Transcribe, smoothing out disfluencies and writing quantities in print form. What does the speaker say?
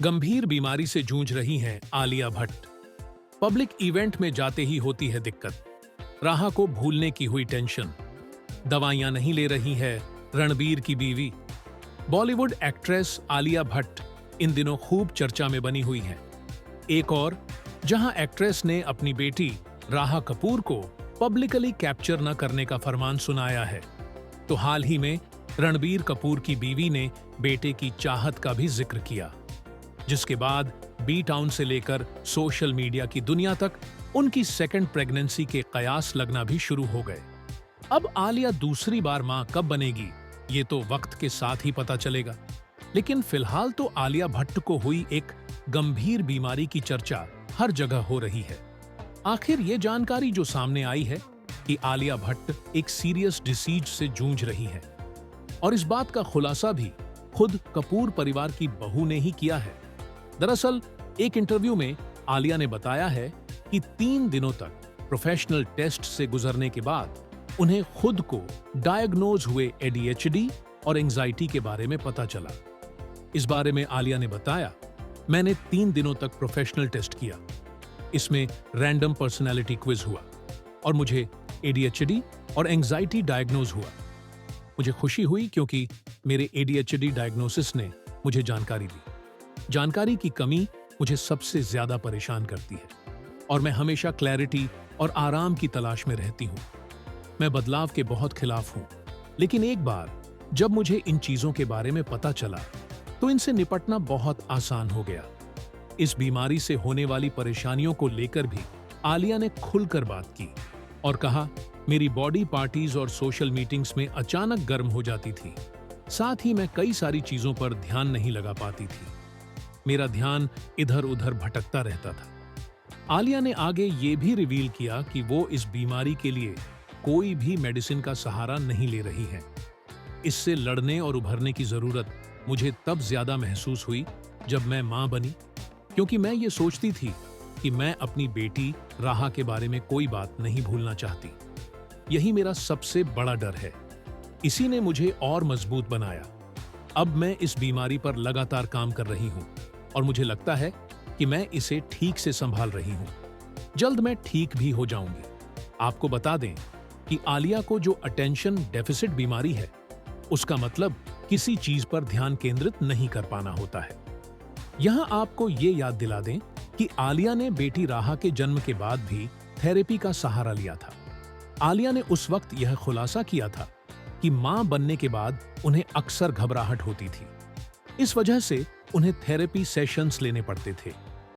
गंभीर बीमारी से जूझ रही हैं आलिया भट्ट। पब्लिक इवेंट में जाते ही होती है दिक्कत। राहा को भूलने की हुई टेंशन। दवाइयां नहीं ले रही है रणबीर की बीवी। बॉलीवुड एक्ट्रेस आलिया भट्ट इन दिनों खूब चर्चा में बनी हुई हैं। एक और जहां एक्ट्रेस ने अपनी बेटी राहा कपूर को पब्लिकली कैप्चर न करने का फरमान सुनाया है, तो हाल ही में रणबीर कपूर की बीवी ने बेटे की चाहत का भी जिक्र किया, जिसके बाद बी टाउन से लेकर सोशल मीडिया की दुनिया तक उनकी सेकंड प्रेगनेंसी के कयास लगना भी शुरू हो गए। अब आलिया दूसरी बार मां कब बनेगी, ये तो वक्त के साथ ही पता चलेगा। लेकिन फिलहाल तो आलिया भट्ट को हुई एक गंभीर बीमारी की चर्चा हर जगह हो रही है। आखिर ये जानकारी जो सामने आई है कि आलिया भट्ट एक सीरियस डिसीज से जूझ रही है, और इस बात का खुलासा भी खुद कपूर परिवार की बहू ने ही किया है। दरअसल एक इंटरव्यू में आलिया ने बताया है कि 3 दिनों तक प्रोफेशनल टेस्ट से गुजरने के बाद उन्हें खुद को डायग्नोज हुए ADHD और एंजाइटी के बारे में पता चला। इस बारे में आलिया ने बताया, मैंने 3 दिनों तक प्रोफेशनल टेस्ट किया। इसमें रैंडम पर्सनालिटी क्विज हुआ और मुझे ADHD और एंजाइटी डायग्नोज हुआ। मुझे खुशी हुई क्योंकि मेरे ADHD डायग्नोसिस ने मुझे जानकारी दी। जानकारी की कमी मुझे सबसे ज्यादा परेशान करती है और मैं हमेशा क्लैरिटी और आराम की तलाश में रहती हूँ। मैं बदलाव के बहुत खिलाफ हूँ, लेकिन एक बार जब मुझे इन चीजों के बारे में पता चला तो इनसे निपटना बहुत आसान हो गया। इस बीमारी से होने वाली परेशानियों को लेकर भी आलिया ने खुलकर बात की और कहा, मेरी बॉडी पार्टीज और सोशल मीटिंग्स में अचानक गर्म हो जाती थी। साथ ही मैं कई सारी चीजों पर ध्यान नहीं लगा पाती थी। मेरा ध्यान इधर उधर भटकता रहता था। आलिया ने आगे ये भी रिवील किया कि वो इस बीमारी के लिए कोई भी मेडिसिन का सहारा नहीं ले रही है। इससे लड़ने और उभरने की जरूरत मुझे तब ज्यादा महसूस हुई जब मैं मां बनी, क्योंकि मैं ये सोचती थी कि मैं अपनी बेटी राहा के बारे में कोई बात नहीं भूलना चाहती। यही मेरा सबसे बड़ा डर है। इसी ने मुझे और मजबूत बनाया। अब मैं इस बीमारी पर लगातार काम कर रही हूं और मुझे लगता है कि मैं इसे ठीक से संभाल रही हूं। जल्द मैं ठीक भी हो जाऊंगी। आपको बता दें कि आलिया को जो अटेंशन डेफिसिट बीमारी है, उसका मतलब किसी चीज पर ध्यान केंद्रित नहीं कर पाना होता है। यहां आपको ये याद दिला दें कि आलिया ने बेटी राहा के जन्म के बाद भी थेरेपी का सहारा लिया था। आलिया ने उस वक्त यह खुलासा किया था कि मां बनने के बाद उन्हें अक्सर घबराहट होती थी। इस वजह से उन्हें थेरेपी सेशंस लेने पड़ते थे।